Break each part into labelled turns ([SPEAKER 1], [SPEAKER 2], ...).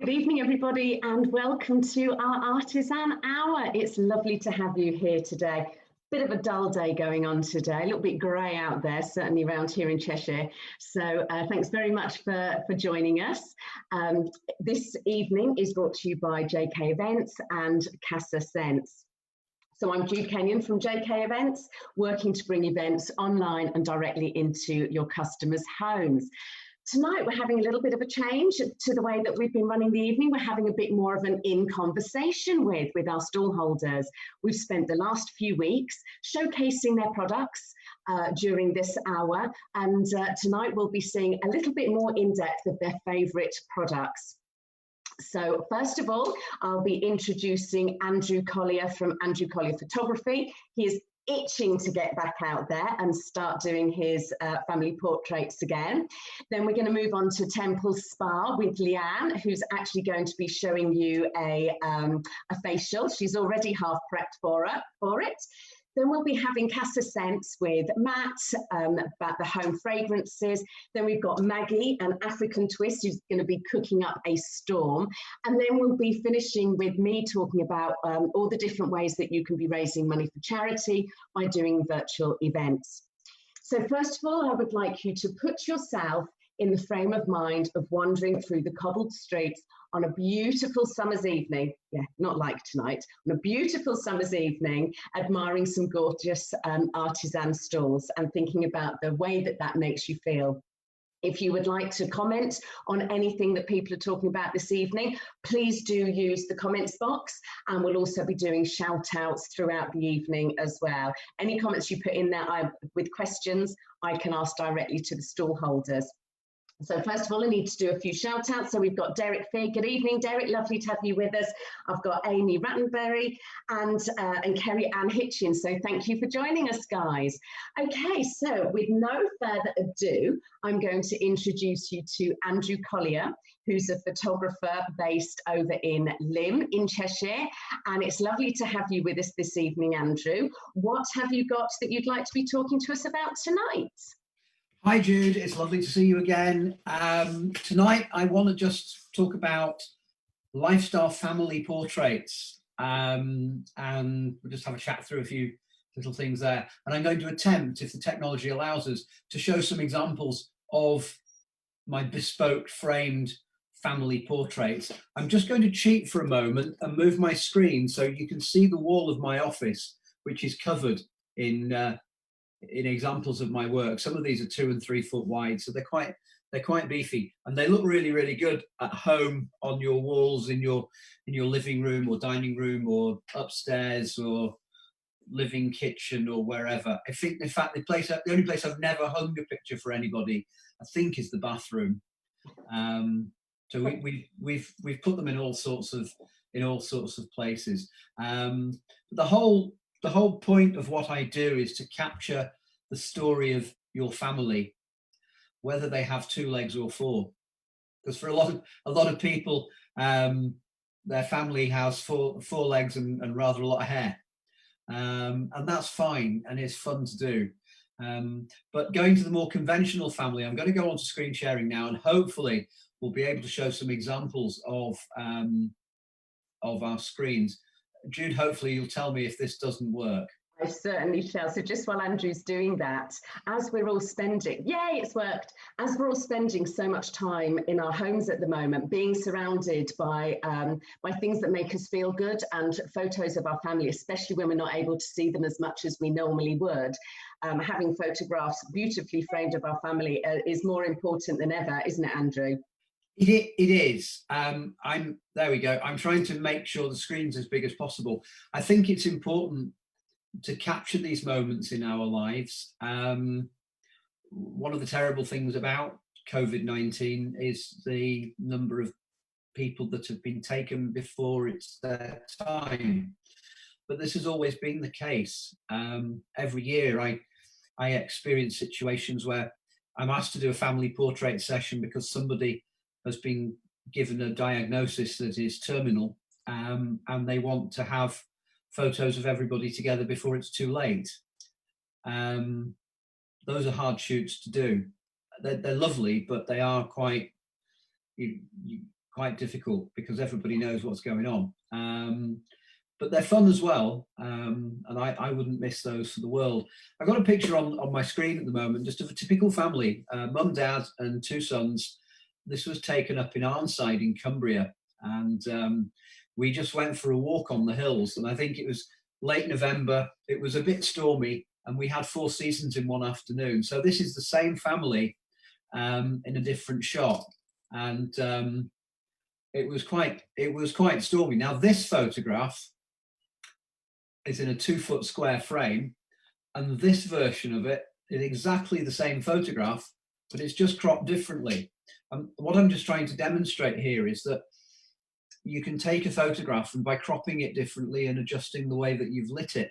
[SPEAKER 1] Good evening, everybody, and welcome to our Artisan Hour. It's lovely to have you here today. Bit of a dull day going on today, a little bit grey out there, certainly around here in Cheshire. So thanks very much for joining us. This evening is brought to you by JK Events and Casa Sense. So I'm Jude Kenyon from JK Events, working to bring events online and directly into your customers' homes. Tonight we're having a little bit of a change to the way that we've been running the evening. We're having a bit more of an in-conversation with our stall holders. We've spent the last few weeks showcasing their products during this hour, and tonight we'll be seeing a little bit more in-depth of their favourite products. So first of all, I'll be introducing Andrew Collier from Andrew Collier Photography. He is itching to get back out there and start doing his family portraits again. Then we're going to move on to Temple Spa with Leanne, who's actually going to be showing you a facial. She's already half prepped for it. Then we'll be having Casa Sense with Matt about the home fragrances. Then we've got Maggie, an African twist, who's going to be cooking up a storm. And then we'll be finishing with me talking about all the different ways that you can be raising money for charity by doing virtual events. So first of all, I would like you to put yourself in the frame of mind of wandering through the cobbled streets on a beautiful summer's evening, yeah, not like tonight, on a beautiful summer's evening, admiring some gorgeous artisan stalls and thinking about the way that that makes you feel. If you would like to comment on anything that people are talking about this evening, please do use the comments box, and we'll also be doing shout outs throughout the evening as well. Any comments you put in there with questions, I can ask directly to the stall holders. So first of all, I need to do a few shout outs. So we've got Derek Fig. Good evening, Derek. Lovely to have you with us. I've got Amy Rattenberry and Kerry Ann Hitchens. So thank you for joining us, guys. Okay, so with no further ado, I'm going to introduce you to Andrew Collier, who's a photographer based over in Lymm in Cheshire. And it's lovely to have you with us this evening, Andrew. What have you got that you'd like to be talking to us about tonight?
[SPEAKER 2] Hi Jude, it's lovely to see you again. Tonight I want to just talk about lifestyle family portraits, and we'll just have a chat through a few little things there. And I'm going to attempt, if the technology allows us, to show some examples of my bespoke framed family portraits. I'm just going to cheat for a moment and move my screen so you can see the wall of my office, which is covered in examples of my work. Some of these are 2 and 3 foot wide, so they're quite beefy, and they look really, really good at home on your walls in your living room or dining room or upstairs or living kitchen or wherever. I think, in fact, the only place I've never hung a picture for anybody, I think, is the bathroom. So we've put them in all sorts of places. The whole point of what I do is to capture the story of your family, whether they have 2 legs or 4. Because for a lot of people, their family has four legs and rather a lot of hair, and that's fine and it's fun to do. But going to the more conventional family, I'm going to go on to screen sharing now, and hopefully we'll be able to show some examples of our screens. Jude, hopefully you'll tell me if this doesn't work.
[SPEAKER 1] I certainly shall. So just while Andrew's doing that, as we're all spending, yay, it's worked. As we're all spending so much time in our homes at the moment, being surrounded by things that make us feel good and photos of our family, especially when we're not able to see them as much as we normally would, having photographs beautifully framed of our family is more important than ever, isn't it, Andrew?
[SPEAKER 2] It is. There we go. I'm trying to make sure the screen's as big as possible. I think it's important to capture these moments in our lives. One of the terrible things about COVID-19 is the number of people that have been taken before it's their time. But this has always been the case. Every year I experience situations where I'm asked to do a family portrait session because somebody has been given a diagnosis that is terminal, and they want to have photos of everybody together before it's too late. Those are hard shoots to do. They're lovely, but they are quite difficult because everybody knows what's going on. but they're fun as well. And I wouldn't miss those for the world. I've got a picture on my screen at the moment, just of a typical family, mum, dad, and 2 sons. This was taken up in Arnside in Cumbria. And we just went for a walk on the hills. And I think it was late November. It was a bit stormy, and we had 4 seasons in one afternoon. So this is the same family in a different shot. And it was quite stormy. Now this photograph is in a 2-foot square frame, and this version of it is exactly the same photograph, but it's just cropped differently. And what I'm just trying to demonstrate here is that you can take a photograph, and by cropping it differently and adjusting the way that you've lit it,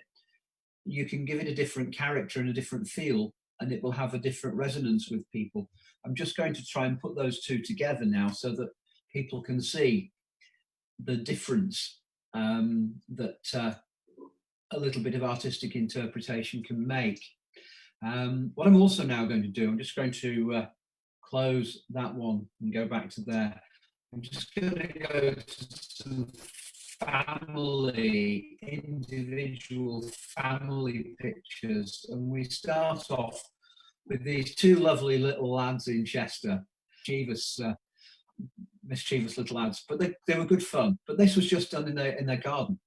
[SPEAKER 2] you can give it a different character and a different feel, and it will have a different resonance with people. I'm just going to try and put those two together now so that people can see the difference that a little bit of artistic interpretation can make. What I'm also now going to do, I'm just going to close that one and go back to there. I'm just going to go to some individual family pictures, and we start off with these 2 lovely little lads in Chester, mischievous little lads, but they were good fun. But this was just done in their garden.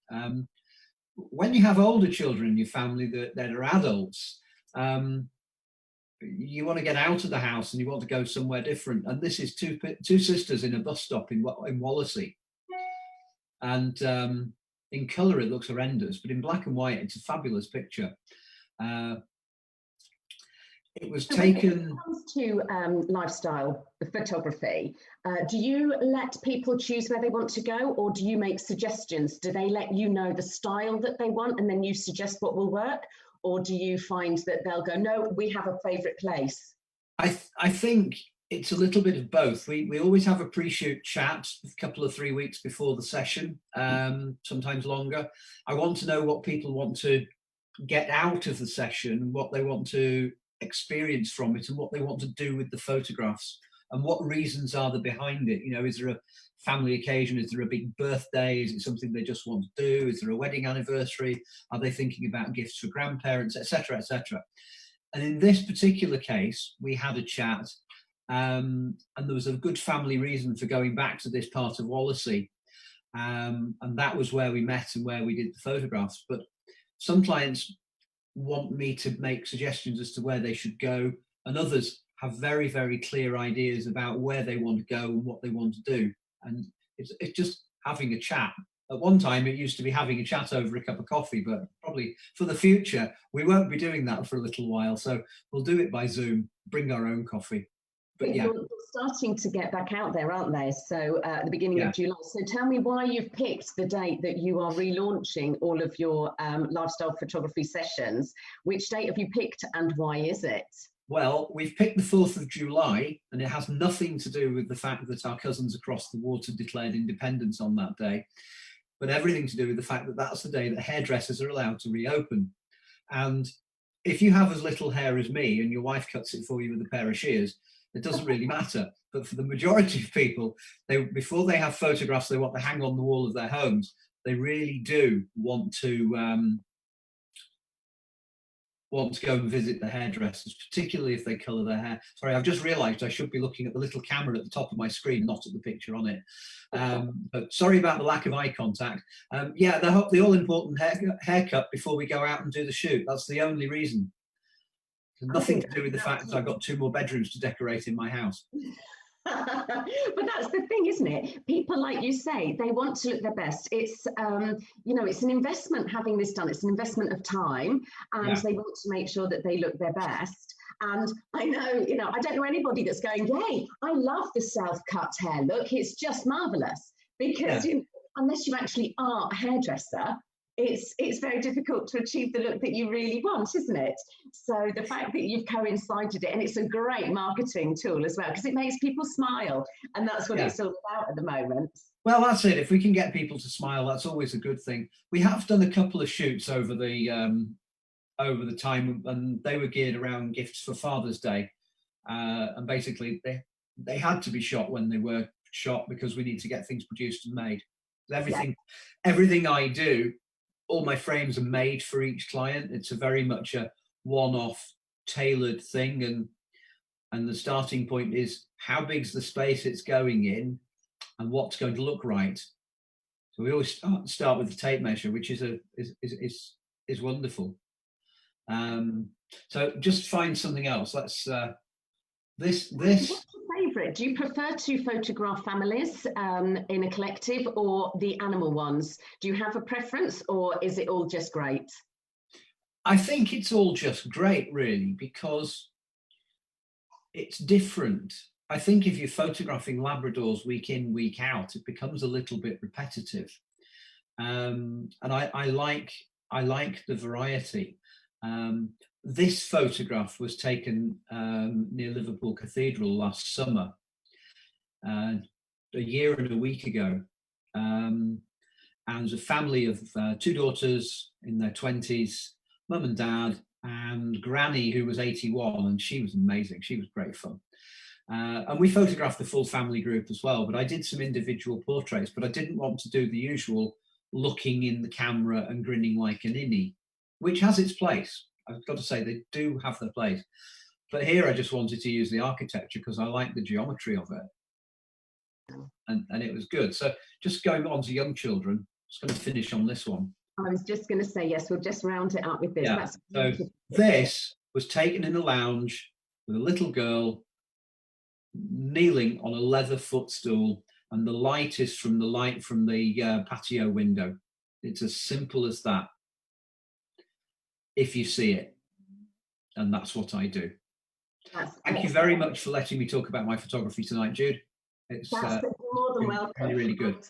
[SPEAKER 2] When you have older children in your family that are adults, you want to get out of the house and you want to go somewhere different. And this is two sisters in a bus stop in Wallasey. And in colour it looks horrendous, but in black and white it's a fabulous picture. It was taken.
[SPEAKER 1] When it comes to lifestyle photography, do you let people choose where they want to go, or do you make suggestions? Do they let you know the style that they want and then you suggest what will work? Or do you find that they'll go, no, we have a favourite place?
[SPEAKER 2] I think it's a little bit of both. We always have a pre-shoot chat a couple of 3 weeks before the session, sometimes longer. I want to know what people want to get out of the session, what they want to experience from it, and what they want to do with the photographs, and what reasons are there behind it. You know, is there a family occasion? Is there a big birthday? Is it something they just want to do? Is there a wedding anniversary? Are they thinking about gifts for grandparents, etc., etc.? And in this particular case, we had a chat, and there was a good family reason for going back to this part of Wallasey, and that was where we met and where we did the photographs. But some clients want me to make suggestions as to where they should go, and others have very, very clear ideas about where they want to go and what they want to do. And it's just having a chat. At one time, it used to be having a chat over a cup of coffee, but probably for the future, we won't be doing that for a little while. So we'll do it by Zoom, bring our own coffee. But yeah.
[SPEAKER 1] You're starting to get back out there, aren't they? So at the beginning of July. So tell me why you've picked the date that you are relaunching all of your lifestyle photography sessions. Which date have you picked and why is it?
[SPEAKER 2] Well, we've picked the 4th of July, and it has nothing to do with the fact that our cousins across the water declared independence on that day, but everything to do with the fact that that's the day that hairdressers are allowed to reopen. And if you have as little hair as me and your wife cuts it for you with a pair of shears, it doesn't really matter. But for the majority of people, before they have photographs they want to hang on the wall of their homes, they really do want to go and visit the hairdressers, particularly if they colour their hair. Sorry, I've just realised I should be looking at the little camera at the top of my screen, not at the picture on it. But sorry about the lack of eye contact. Yeah, the all-important haircut before we go out and do the shoot. That's the only reason. Nothing to do with the fact that I've got 2 more bedrooms to decorate in my house.
[SPEAKER 1] But that's the thing, isn't it? People, like you say, they want to look their best. It's it's an investment having this done. It's an investment of time, and they want to make sure that they look their best. And I know, I don't know anybody that's going, "Yay, I love the self-cut hair look. It's just marvelous." Because unless you actually are a hairdresser, it's very difficult to achieve the look that you really want, isn't it? So the fact that you've coincided it, and it's a great marketing tool as well, because it makes people smile, and that's what it's all about at the moment.
[SPEAKER 2] Well, that's it. If we can get people to smile, that's always a good thing. We have done a couple of shoots over the time, and they were geared around gifts for Father's Day, and basically they had to be shot when they were shot because we need to get things produced and made. Everything I do all my frames are made for each client. It's a very much a one-off tailored thing, and the starting point is how big's the space it's going in and what's going to look right. So we always start with the tape measure, which is wonderful. So just find something else. Let's this.
[SPEAKER 1] What's your favourite? Do you prefer to photograph families in a collective or the animal ones? Do you have a preference, or is it all just great?
[SPEAKER 2] I think it's all just great, really, because it's different. I think if you're photographing Labradors week in, week out, it becomes a little bit repetitive. And I like the variety. This photograph was taken near Liverpool Cathedral last summer, a year and a week ago. And it was a family of 2 daughters in their 20s, mum and dad, and Granny, who was 81, and she was amazing. She was great fun. And we photographed the full family group as well, but I did some individual portraits, but I didn't want to do the usual looking in the camera and grinning like an innie, which has its place. I've got to say, they do have their place. But here I just wanted to use the architecture because I like the geometry of it. And it was good. So just going on to young children, just going to finish on this one.
[SPEAKER 1] I was just going to say, yes, we'll just round it up with this.
[SPEAKER 2] Yeah. So this was taken in a lounge with a little girl kneeling on a leather footstool, and the light is from the patio window. It's as simple as that, if you see it. And that's what I do. Thank you very much for letting me talk about my photography tonight, Jude. It's
[SPEAKER 1] more than welcome.
[SPEAKER 2] Really, really good.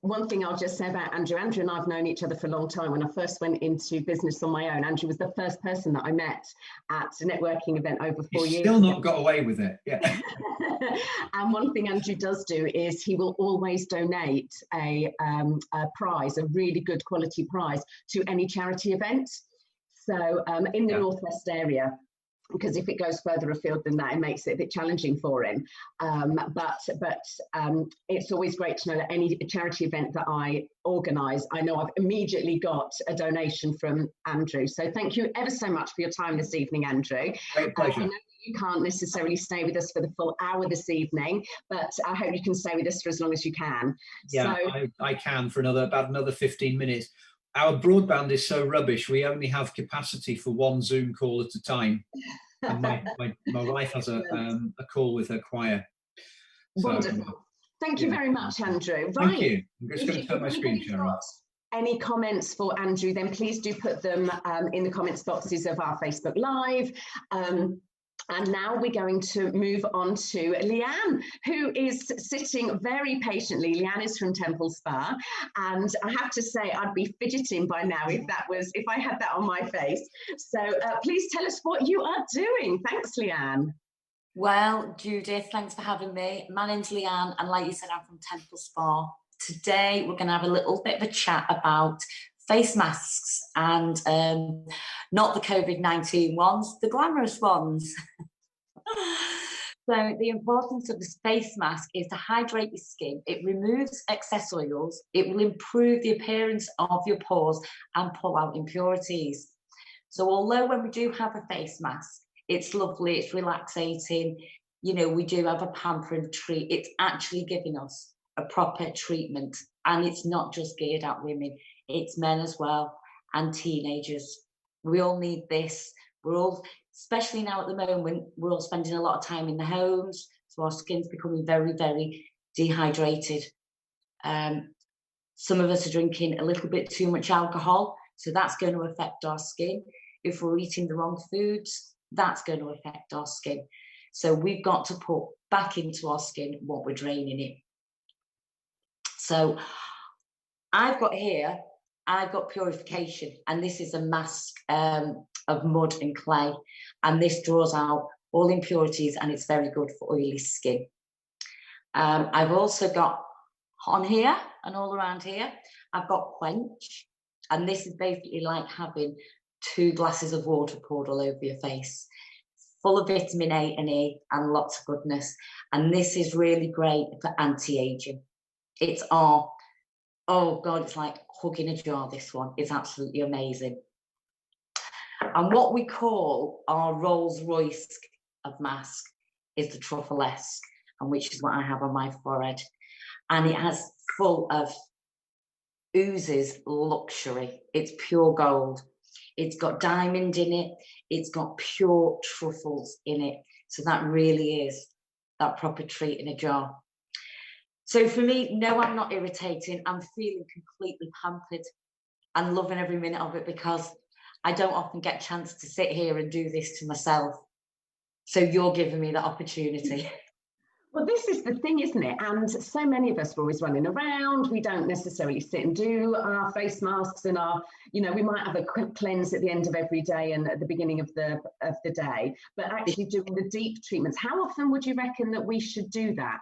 [SPEAKER 1] One thing I'll just say about Andrew and I've known each other for a long time. When I first went into business on my own, Andrew was the first person that I met at a networking event over 4 years
[SPEAKER 2] still not got away with it. Yeah.
[SPEAKER 1] And one thing Andrew does do is he will always donate a prize, a really good quality prize, to any charity event. So in the Northwest area, because if it goes further afield than that, it makes it a bit challenging for him. But it's always great to know that any charity event that I organise, I know I've immediately got a donation from Andrew. So thank you ever so much for your time this evening, Andrew.
[SPEAKER 2] Great pleasure.
[SPEAKER 1] I know you can't necessarily stay with us for the full hour this evening, but I hope you can stay with us for as long as you can.
[SPEAKER 2] Yeah, so, I can for about another 15 minutes. Our broadband is so rubbish, we only have capacity for one Zoom call at a time. And my wife has a call with her choir. So,
[SPEAKER 1] wonderful. Thank you very much, Andrew. Right.
[SPEAKER 2] Thank you. I'm just going to turn my screen share on.
[SPEAKER 1] Any comments for Andrew, then please do put them in the comments boxes of our Facebook Live. And now we're going to move on to Leanne, who is sitting very patiently. Leanne is from Temple Spa, and I have to say I'd be fidgeting by now if I had that on my face. So please tell us what you are doing. Thanks, Leanne.
[SPEAKER 3] Well, Judith, thanks for having me. My name's Leanne, and like you said, I'm from Temple Spa. Today we're going to have a little bit of a chat about face masks, and not the COVID-19 ones, the glamorous ones. So the importance of this face mask is to hydrate your skin. It removes excess oils. It will improve the appearance of your pores and pull out impurities. So although when we do have a face mask, it's lovely, it's relaxating, you know, we do have a pampering treat, it's actually giving us a proper treatment. And it's not just geared at women, it's men as well, and teenagers. We all need this. We're all, especially now at the moment, we're all spending a lot of time in the homes, so our skin's becoming very, very dehydrated. Some of us are drinking a little bit too much alcohol, so that's going to affect our skin. If we're eating the wrong foods, that's going to affect our skin. So we've got to put back into our skin what we're draining it. So I've got purification, and this is a mask of mud and clay, and this draws out all impurities, and it's very good for oily skin. I've also got on here and all around here, I've got Quench, and this is basically like having 2 glasses of water poured all over your face, full of vitamin A and E and lots of goodness. And this is really great for anti-aging. It's our, oh God, it's like hug in a jar, this one is absolutely amazing. And what we call our Rolls Royce of mask is the truffle-esque, and which is what I have on my forehead. And it has full of oozes luxury. It's pure gold. It's got diamond in it. It's got pure truffles in it. So that really is that proper treat in a jar. So for me, no, I'm not irritating. I'm feeling completely pampered and loving every minute of it, because I don't often get a chance to sit here and do this to myself. So you're giving me that opportunity.
[SPEAKER 1] Well, this is the thing, isn't it? And so many of us are always running around. We don't necessarily sit and do our face masks and our, you know, we might have a quick cleanse at the end of every day and at the beginning of the day, but actually doing the deep treatments. How often would you reckon that we should do that?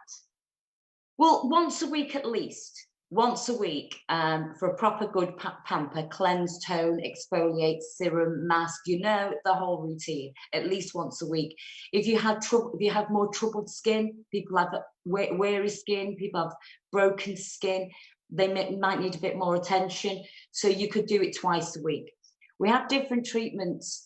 [SPEAKER 3] Well, once a week at least. Once a week, for a proper good pamper, cleanse, tone, exfoliate, serum, mask, you know, the whole routine, at least once a week. If you have more troubled skin, people have weary skin, people have broken skin, they might need a bit more attention. So you could do it twice a week. We have different treatments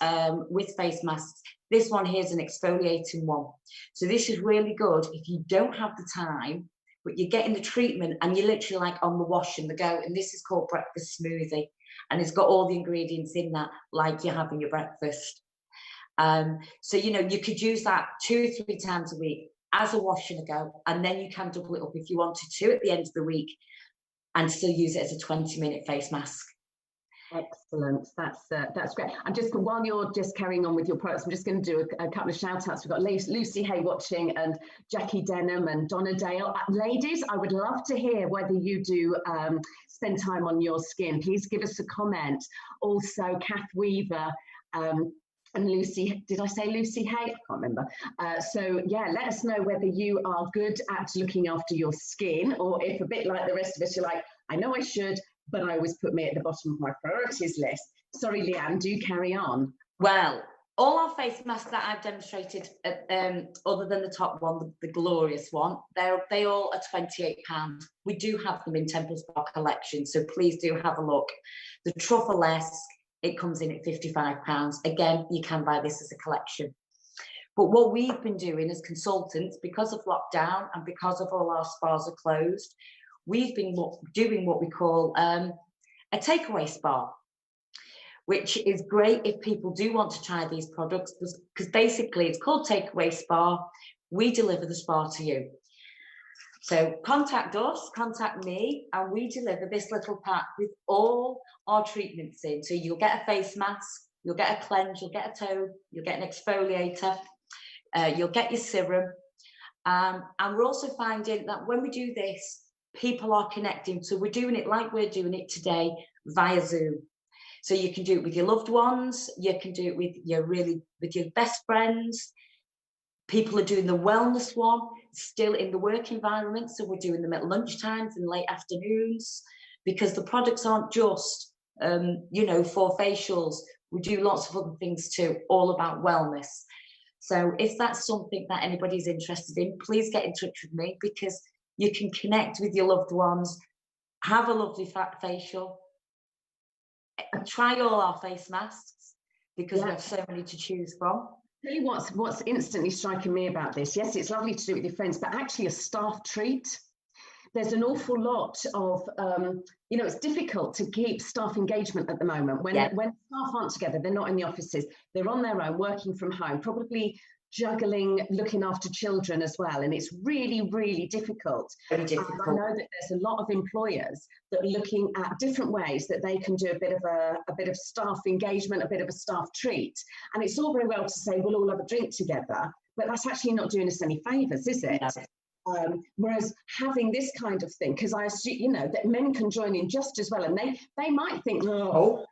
[SPEAKER 3] with face masks. This one here is an exfoliating one. So this is really good if you don't have the time, but you're getting the treatment and you're literally like on the wash and the go. And this is called breakfast smoothie. And it's got all the ingredients in that, like you're having your breakfast. So, you know, you could use that 2 or 3 times a week as a wash and a go. And then you can double it up if you wanted to at the end of the week and still use it as a 20-minute face mask.
[SPEAKER 1] Excellent. That's great. I'm just, while you're just carrying on with your products, I'm just going to do a couple of shout outs. We've got Lucy Hay watching and Jackie Denham and Donna Dale. Ladies, I would love to hear whether you do spend time on your skin. Please give us a comment. Also, Kath Weaver and Lucy, did I say Lucy Hay? I can't remember. So yeah, let us know whether you are good at looking after your skin, or if a bit like the rest of us, you're like, I know I should, but I always put me at the bottom of my priorities list. Sorry, Leanne, do carry on.
[SPEAKER 3] Well, all our face masks that I've demonstrated, other than the top one, the glorious one, they all are £28. We do have them in Temple Spa collection, so please do have a look. The truffle-esque, it comes in at £55. Again, you can buy this as a collection. But what we've been doing as consultants, because of lockdown and because of all our spas are closed, we've been doing what we call a takeaway spa, which is great if people do want to try these products, because basically it's called takeaway spa. We deliver the spa to you. So contact us, contact me, and we deliver this little pack with all our treatments in. So you'll get a face mask, you'll get a cleanse, you'll get a tone, you'll get an exfoliator, you'll get your serum. And we're also finding that when we do this, people are connecting. So we're doing it like we're doing it today via Zoom. So you can do it with your loved ones, you can do it with your best friends. People are doing the wellness one still in the work environment. So we're doing them at lunchtimes and late afternoons, because the products aren't just, for facials. We do lots of other things too, all about wellness. So if that's something that anybody's interested in, please get in touch with me, because you can connect with your loved ones, have a lovely fat facial, try all our face masks, because we have so many to choose from.
[SPEAKER 1] Tell you what's instantly striking me about this. Yes, it's lovely to do it with your friends, but actually a staff treat. There's an awful lot of, it's difficult to keep staff engagement at the moment. When staff aren't together, they're not in the offices, they're on their own, working from home, probably juggling, looking after children as well. And it's really, really difficult.
[SPEAKER 3] Very difficult.
[SPEAKER 1] I know that there's a lot of employers that are looking at different ways that they can do a bit of staff engagement, a bit of a staff treat. And it's all very well to say, we'll all have a drink together, but that's actually not doing us any favours, is it? No. Whereas having this kind of thing, because I assume, that men can join in just as well, and they might think, far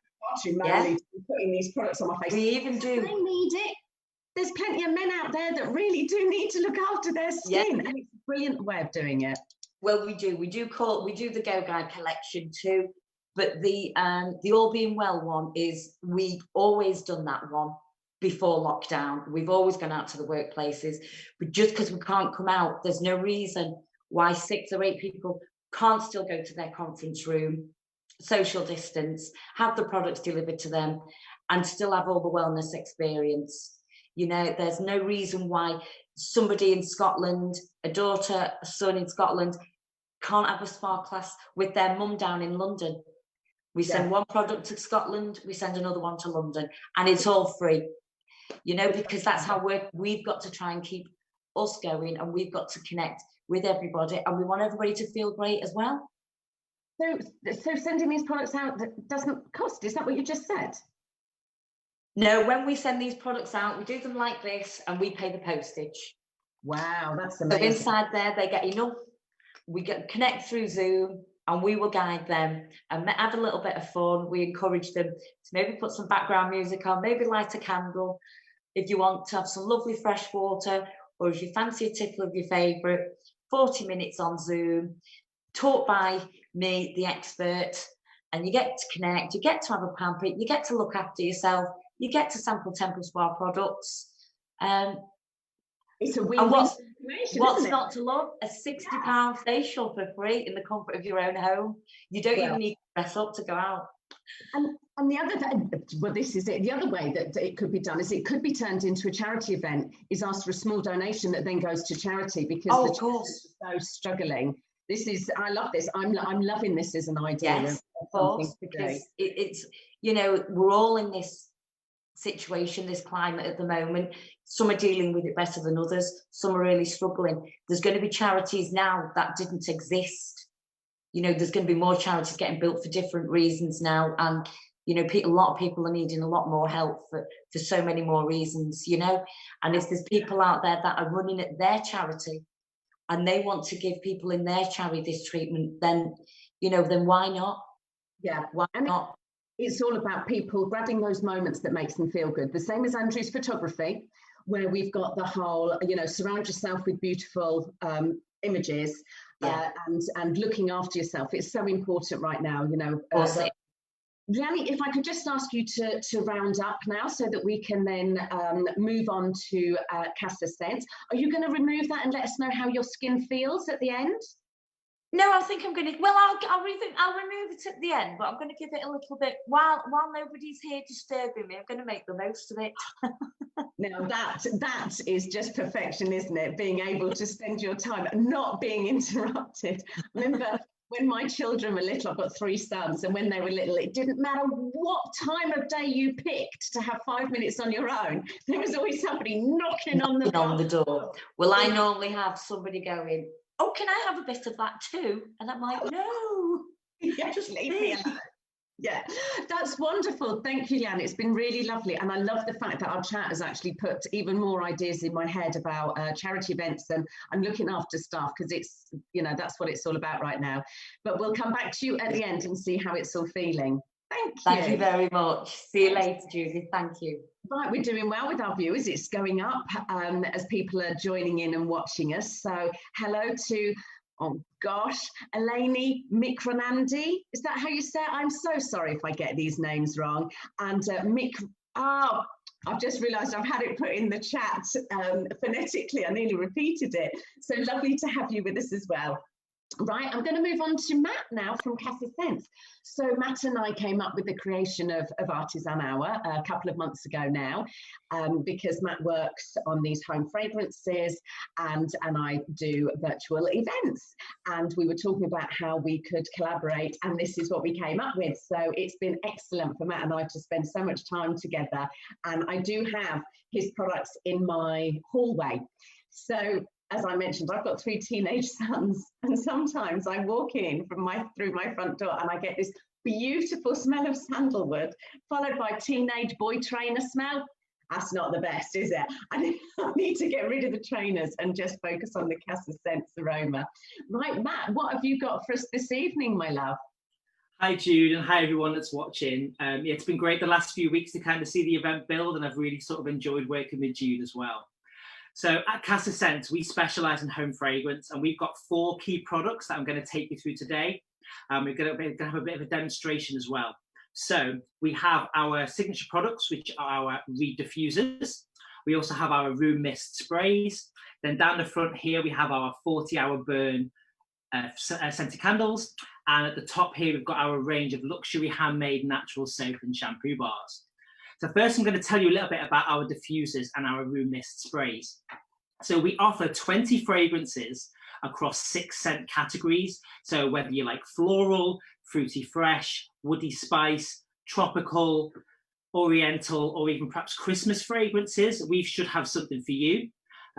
[SPEAKER 1] too manly to be putting these products on my face.
[SPEAKER 3] We even do.
[SPEAKER 1] They need it. There's plenty of men out there that really do need to look after their skin, and it's a brilliant way of doing it.
[SPEAKER 3] Well, we do the Go Guide collection too, but the All Being Well one we've always done that one before lockdown. We've always gone out to the workplaces, but just because we can't come out, there's no reason why 6 or 8 people can't still go to their conference room social distance, have the products delivered to them, and still have all the wellness experience. You know, there's no reason why somebody in Scotland, a daughter, a son in Scotland, can't have a spa class with their mum down in London. We send one product to Scotland, we send another one to London, and it's all free. You know, because that's how we've got to try and keep us going, and we've got to connect with everybody, and we want everybody to feel great as well.
[SPEAKER 1] So sending these products out doesn't cost, is that what you just said?
[SPEAKER 3] No, when we send these products out, we do them like this, and we pay the postage.
[SPEAKER 1] Wow, that's amazing.
[SPEAKER 3] So inside there, they get enough. We connect through Zoom, and we will guide them and have a little bit of fun. We encourage them to maybe put some background music on, maybe light a candle. If you want to have some lovely fresh water, or if you fancy a tipple of your favourite, 40 minutes on Zoom, taught by me, the expert, and you get to connect, you get to have a pamper, you get to look after yourself, you get to sample Temple Spa products.
[SPEAKER 1] It's a win-win situation.
[SPEAKER 3] What's not to love? A £60 facial for free in the comfort of your own home. You don't even need to dress up to go out.
[SPEAKER 1] And the other, well, this is it. The other way that it could be done is it could be turned into a charity event. Is asked for a small donation that then goes to charity because the charities are so struggling. This is, I love this. I'm loving this as an idea.
[SPEAKER 3] Yes, of course, because it's, you know, we're all in this situation, this climate at the moment. Some are dealing with it better than others. Some are really struggling. There's going to be charities now that didn't exist. You know, there's going to be more charities getting built for different reasons now. And, you know, a lot of people are needing a lot more help for so many more reasons, you know. And if there's people out there that are running at their charity and they want to give people in their charity this treatment, then, you know, then why not?
[SPEAKER 1] Yeah.
[SPEAKER 3] Why not?
[SPEAKER 1] It's all about people grabbing those moments that makes them feel good. The same as Andrew's photography, where we've got the whole, you know, surround yourself with beautiful images and looking after yourself. It's so important right now, you know. Leanne, if I could just ask you to round up now so that we can then move on to Casa Sense. Are you going to remove that and let us know how your skin feels at the end?
[SPEAKER 3] No, I think I'm going to. Well, I'll remove it at the end, but I'm going to give it a little bit while nobody's here disturbing me. I'm going to make the most of it.
[SPEAKER 1] Now that is just perfection, isn't it? Being able to spend your time not being interrupted. Remember when my children were little, I've got 3 sons, and when they were little, it didn't matter what time of day you picked to have 5 minutes on your own. There was always somebody knocking on the
[SPEAKER 3] door. Well, I normally have somebody going, "Oh, can I have a bit of that too?" And I'm like, "No,
[SPEAKER 1] just leave me alone." Yeah, that's wonderful. Thank you, Leanne. It's been really lovely. And I love the fact that our chat has actually put even more ideas in my head about charity events and looking after staff, because it's, you know, that's what it's all about right now. But we'll come back to you at the end and see how it's all feeling.
[SPEAKER 3] Thank you very much. See you later, Judy. Thank you.
[SPEAKER 1] Right, we're doing well with our viewers. It's going up as people are joining in and watching us. So hello to, oh gosh, Eleni Mikronandi. Is that how you say it? I'm so sorry if I get these names wrong. And I've just realised I've had it put in the chat phonetically. I nearly repeated it. So lovely to have you with us as well. Right, I'm going to move on to Matt now from Casa Sense. So Matt and I came up with the creation of Artisan Hour a couple of months ago now, because Matt works on these home fragrances and I do virtual events. And we were talking about how we could collaborate, and this is what we came up with. So it's been excellent for Matt and I to spend so much time together. And I do have his products in my hallway. So as I mentioned, I've got 3 teenage sons, and sometimes I walk in through my front door and I get this beautiful smell of sandalwood, followed by teenage boy trainer smell. That's not the best, is it? I need to get rid of the trainers and just focus on the Casa Sense aroma. Right, Matt, what have you got for us this evening, my love?
[SPEAKER 4] Hi, Jude, and hi, everyone that's watching. Yeah, it's been great the last few weeks to kind of see the event build, and I've really sort of enjoyed working with Jude as well. So at Casa Sense, we specialise in home fragrance, and we've got 4 key products that I'm going to take you through today. We're going to have a bit of a demonstration as well. So we have our signature products, which are our reed diffusers. We also have our room mist sprays. Then down the front here, we have our 40-hour burn scented candles. And at the top here, we've got our range of luxury handmade natural soap and shampoo bars. So first, I'm going to tell you a little bit about our diffusers and our room mist sprays. So we offer 20 fragrances across 6 scent categories. So whether you like floral, fruity fresh, woody spice, tropical, oriental, or even perhaps Christmas fragrances, we should have something for you.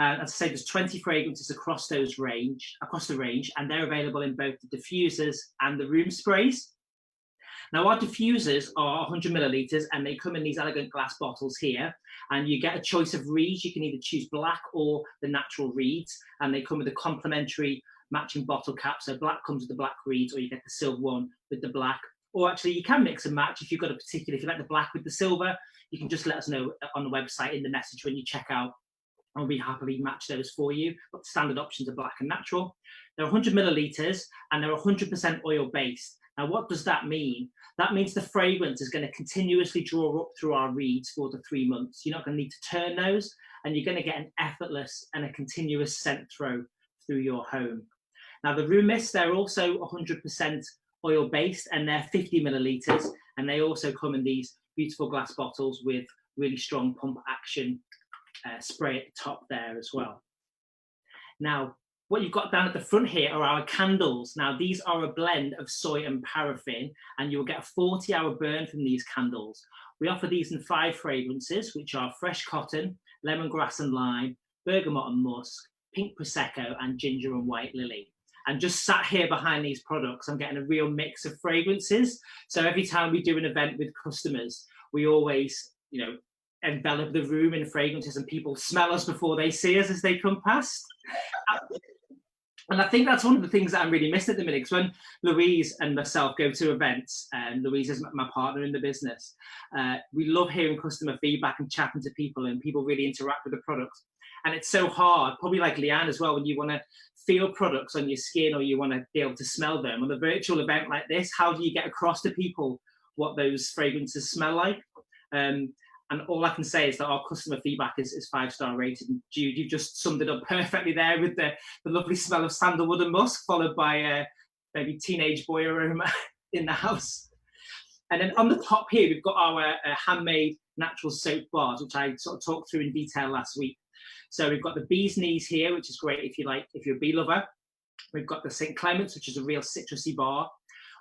[SPEAKER 4] As I say, there's 20 fragrances across the range, and they're available in both the diffusers and the room sprays. Now, our diffusers are 100 millilitres, and they come in these elegant glass bottles here, and you get a choice of reeds. You can either choose black or the natural reeds, and they come with a complementary matching bottle cap. So black comes with the black reeds, or you get the silver one with the black. Or actually, you can mix and match if you've got if you like the black with the silver. You can just let us know on the website in the message when you check out, and we happily match those for you. But the standard options are black and natural. They're 100 millilitres, and they're 100% oil-based. Now, what does that mean? That means the fragrance is going to continuously draw up through our reeds for the 3 months. You're not going to need to turn those, and you're going to get an effortless and a continuous scent through your home. Now, the room mists, they're also 100% oil-based, and they're 50 millilitres, and they also come in these beautiful glass bottles with really strong pump action spray at the top there as well. Now, what you've got down at the front here are our candles. Now, these are a blend of soy and paraffin, and you'll get a 40-hour burn from these candles. We offer these in 5 fragrances, which are fresh cotton, lemongrass and lime, bergamot and musk, pink prosecco, and ginger and white lily. And just sat here behind these products, I'm getting a real mix of fragrances. So every time we do an event with customers, we always, envelop the room in fragrances, and people smell us before they see us as they come past. And I think that's one of the things that I'm really missing at the minute, because when Louise and myself go to events, and Louise is my partner in the business, we love hearing customer feedback and chatting to people, and people really interact with the products. And it's so hard, probably like Leanne as well, when you want to feel products on your skin, or you want to be able to smell them. On a virtual event like this, how do you get across to people what those fragrances smell like? And all I can say is that our customer feedback is 5-star rated. And Jude, you've just summed it up perfectly there with the lovely smell of sandalwood and musk, followed by maybe teenage boy aroma in the house. And then on the top here, we've got our handmade natural soap bars, which I sort of talked through in detail last week. So we've got the bee's knees here, which is great if you're a bee lover. We've got the St. Clement's, which is a real citrusy bar.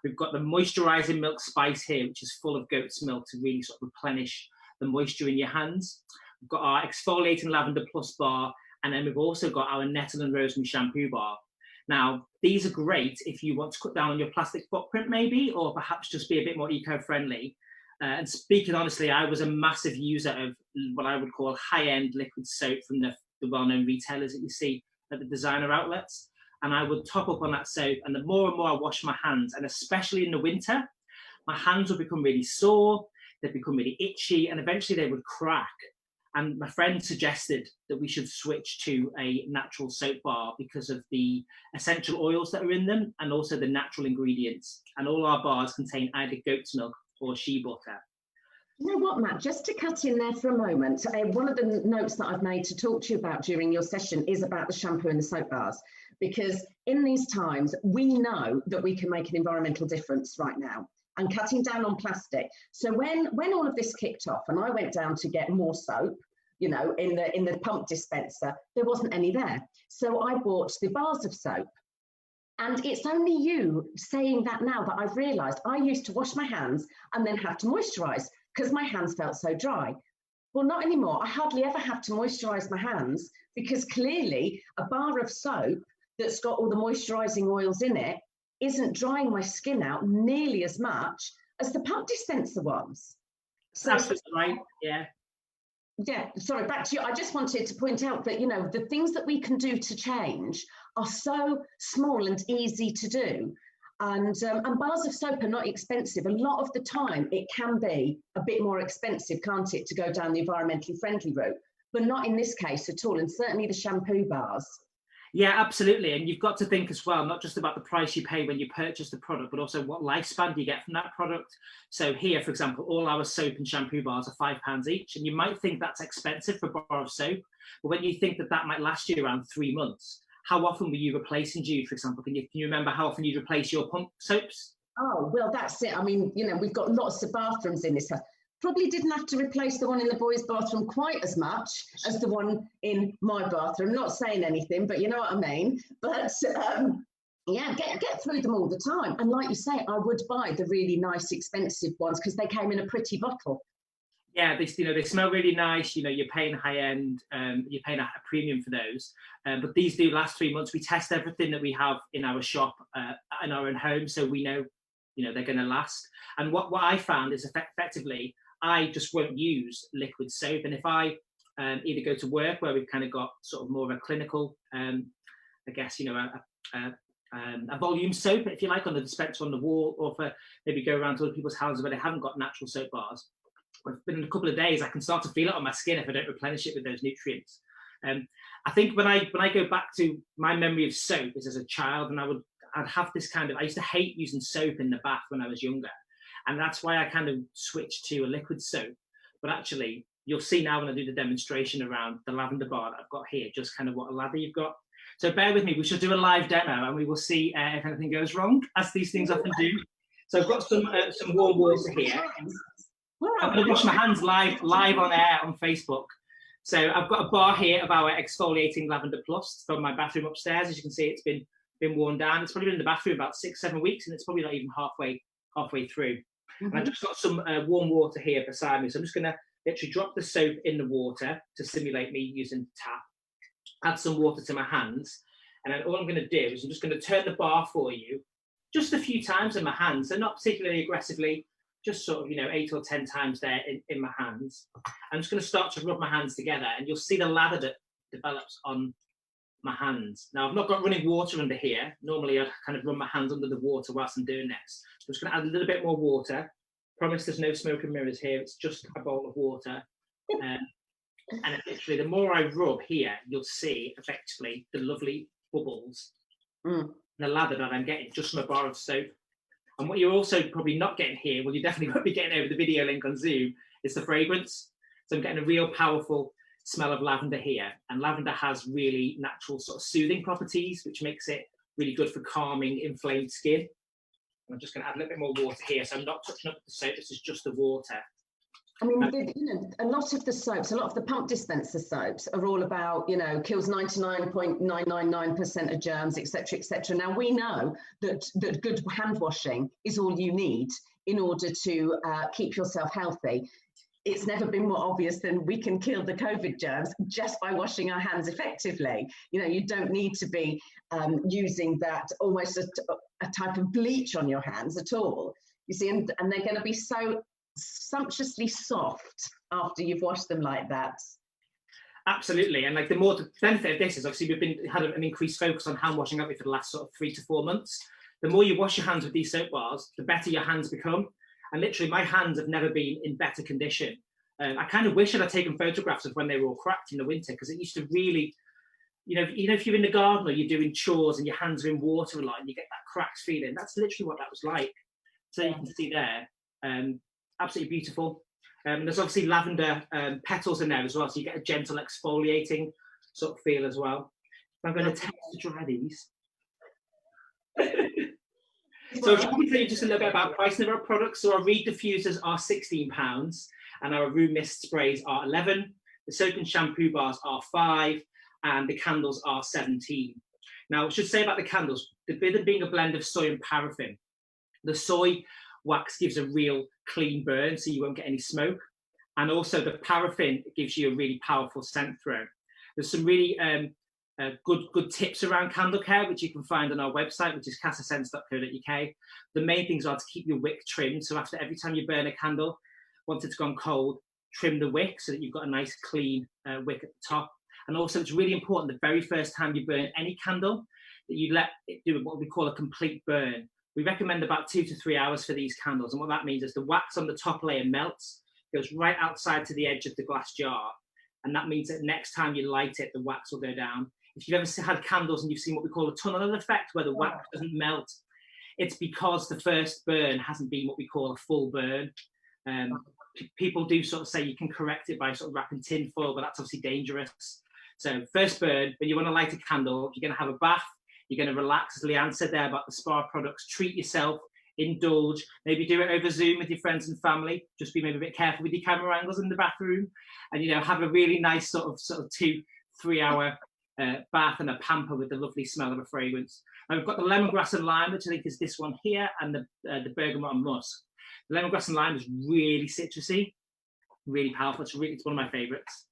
[SPEAKER 4] We've got the moisturizing milk spice here, which is full of goat's milk to really sort of replenish the moisture in your hands. We've got our exfoliating lavender plus bar, and then we've also got our nettle and rosemary shampoo bar. Now, these are great if you want to cut down on your plastic footprint maybe, or perhaps just be a bit more eco-friendly. And speaking honestly, I was a massive user of what I would call high-end liquid soap from the well-known retailers that you see at the designer outlets. And I would top up on that soap, and the more and more I wash my hands, and especially in the winter, my hands would become really sore, they'd become really itchy, and eventually they would crack. And my friend suggested that we should switch to a natural soap bar because of the essential oils that are in them, and also the natural ingredients. And all our bars contain either goat's milk or shea butter.
[SPEAKER 1] You know what, Matt, just to cut in there for a moment, one of the notes that I've made to talk to you about during your session is about the shampoo and the soap bars, because in these times, we know that we can make an environmental difference right now, and cutting down on plastic. So when all of this kicked off, and I went down to get more soap, in the pump dispenser, there wasn't any there. So I bought the bars of soap. And it's only you saying that now that I've realised I used to wash my hands and then have to moisturise because my hands felt so dry. Well, not anymore. I hardly ever have to moisturise my hands, because clearly a bar of soap that's got all the moisturising oils in it isn't drying my skin out nearly as much as the pump dispenser ones. So,
[SPEAKER 4] absolutely right, yeah.
[SPEAKER 1] Yeah, sorry, back to you. I just wanted to point out that, the things that we can do to change are so small and easy to do. And bars of soap are not expensive. A lot of the time, it can be a bit more expensive, can't it, to go down the environmentally friendly route, but not in this case at all. And certainly the shampoo bars.
[SPEAKER 4] Yeah, absolutely. And you've got to think as well, not just about the price you pay when you purchase the product, but also what lifespan do you get from that product. So here, for example, all our soap and shampoo bars are £5 each. And you might think that's expensive for a bar of soap. But when you think that might last you around 3 months, how often were you replacing, Jude, for example? Can you remember how often you'd replace your pump soaps?
[SPEAKER 1] Oh, well, that's it. I mean, you know, we've got lots of bathrooms in this house. Probably didn't have to replace the one in the boys' bathroom quite as much as the one in my bathroom. Not saying anything, but you know what I mean. But yeah, get through them all the time. And like you say, I would buy the really nice, expensive ones because they came in a pretty bottle.
[SPEAKER 4] Yeah, they smell really nice. You know, you're paying high end, you're paying a premium for those. But these do last 3 months. We test everything that we have in our shop, in our own home, so we know, you know, they're going to last. And what I found is effectively, I just won't use liquid soap. And if I either go to work where we've kind of got sort of more of a clinical, I guess, you know, a volume soap, if you like, on the dispenser on the wall, or for maybe go around to other people's houses where they haven't got natural soap bars. Within a couple of days, I can start to feel it on my skin if I don't replenish it with those nutrients. I think when I go back to my memory of soap is as a child, and I'd have this kind of, I used to hate using soap in the bath when I was younger. And that's why I kind of switched to a liquid soap. But actually, you'll see now when I do the demonstration around the lavender bar that I've got here, just kind of what a lather you've got. So bear with me, we shall do a live demo and we will see if anything goes wrong, as these things often do. So I've got some warm water here. I'm going to wash my hands live on air on Facebook. So I've got a bar here of our exfoliating lavender plus from my bathroom upstairs. As you can see, it's been worn down. It's probably been in the bathroom about 6-7 weeks, and it's probably not even halfway through. And I've just got some warm water here beside me. So I'm just going to literally drop the soap in the water to simulate me using the tap. Add some water to my hands. And then all I'm going to do is I'm just going to turn the bar for you just a few times in my hands. So not particularly aggressively, just sort of, you know, 8 or 10 times there in my hands. I'm just going to start to rub my hands together, and you'll see the lather that develops on my hands. Now, I've not got running water under here. Normally, I'd kind of run my hands under the water whilst I'm doing this. I'm just going to add a little bit more water. Promise there's no smoke and mirrors here. It's just a bowl of water. And literally, the more I rub here, you'll see effectively the lovely bubbles and the lather that I'm getting just from a bar of soap. And what you're also probably not getting here, well, you definitely won't be getting over the video link on Zoom, is the fragrance. So I'm getting a real powerful smell of lavender here. And lavender has really natural sort of soothing properties, which makes it really good for calming inflamed skin. And I'm just going to add a little bit more water here. So I'm not touching up the soap, this is just the water.
[SPEAKER 1] I mean, you know, a lot of the soaps, a lot of the pump dispenser soaps are all about, you know, kills 99.999% of germs, etc., etc. Now, we know that good hand washing is all you need in order to keep yourself healthy. It's never been more obvious than we can kill the COVID germs just by washing our hands effectively. You know, you don't need to be using that almost a type of bleach on your hands at all. You see, and they're going to be so sumptuously soft after you've washed them like that.
[SPEAKER 4] Absolutely, and like the benefit of this is obviously we've had an increased focus on hand washing, haven't we, for the last sort of 3 to 4 months. The more you wash your hands with these soap bars, the better your hands become. And literally, my hands have never been in better condition. I kind of wish I'd taken photographs of when they were all cracked in the winter, because it used to really, you know, if you're in the garden or you're doing chores and your hands are in water a lot and you get that cracked feeling, that's literally what that was like. So you can see there. Absolutely beautiful. There's obviously lavender petals in there as well, so you get a gentle exfoliating sort of feel as well. I'm going to test to dry these. So I'll probably tell you just a little bit about pricing of our products. So our reed diffusers are £16 and our room mist sprays are 11. The soap and shampoo bars are 5 and the candles are 17. Now I should say about the candles, with them being a blend of soy and paraffin, the soy wax gives a real clean burn, so you won't get any smoke. And also the paraffin gives you a really powerful scent throw. There's some really good tips around candle care, which you can find on our website, which is casasense.co.uk. The main things are to keep your wick trimmed. So after every time you burn a candle, once it's gone cold, trim the wick so that you've got a nice clean wick at the top. And also it's really important the very first time you burn any candle that you let it do what we call a complete burn. We recommend about 2 to 3 hours for these candles. And what that means is the wax on the top layer melts, goes right outside to the edge of the glass jar. And that means that next time you light it, the wax will go down. If you've ever had candles and you've seen what we call a tunnel effect, where the wax doesn't melt, it's because the first burn hasn't been what we call a full burn. People do sort of say you can correct it by sort of wrapping tin foil, but that's obviously dangerous. So first burn, when you want to light a candle, you're going to have a bath, you're going to relax, as Leanne said there about the spa products, treat yourself, indulge, maybe do it over Zoom with your friends and family, just be maybe a bit careful with your camera angles in the bathroom, and have a really nice sort of 2-3 hour bath and a pamper with the lovely smell of a fragrance. And we've got the lemongrass and lime, which I think is this one here, and the bergamot and musk. The lemongrass and lime is really citrusy, really powerful. It's one of my favorites.